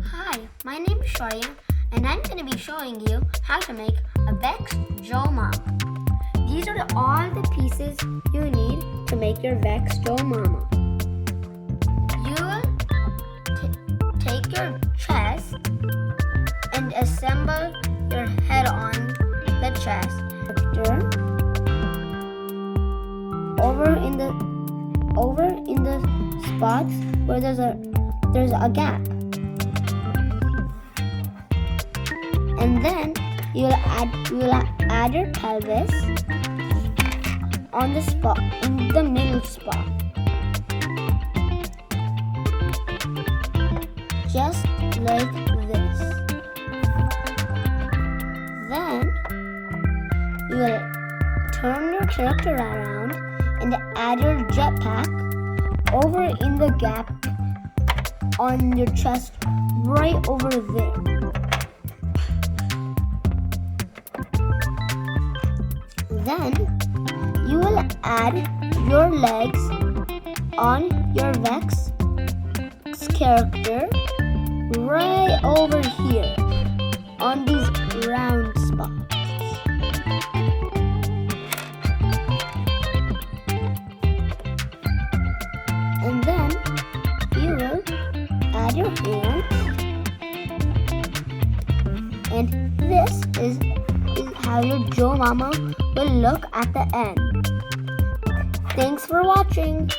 Hi, my name is Sharia, and I'm going to be showing you how to make a Vex Joe Mama. These are all the pieces you need to make your Vex Joe Mama. You will take your chest and assemble your head on the chest. Over in the spots where there's a gap. And then you will add your pelvis on the spot, in the middle spot, just like this. Then you will turn your character around and add your jetpack over in the gap on your chest, right over there. Then you will add your legs on your Vex character right over here on these round spots. And then you will add your hands, and this is how your Joe Mama will look at the end. Thanks for watching.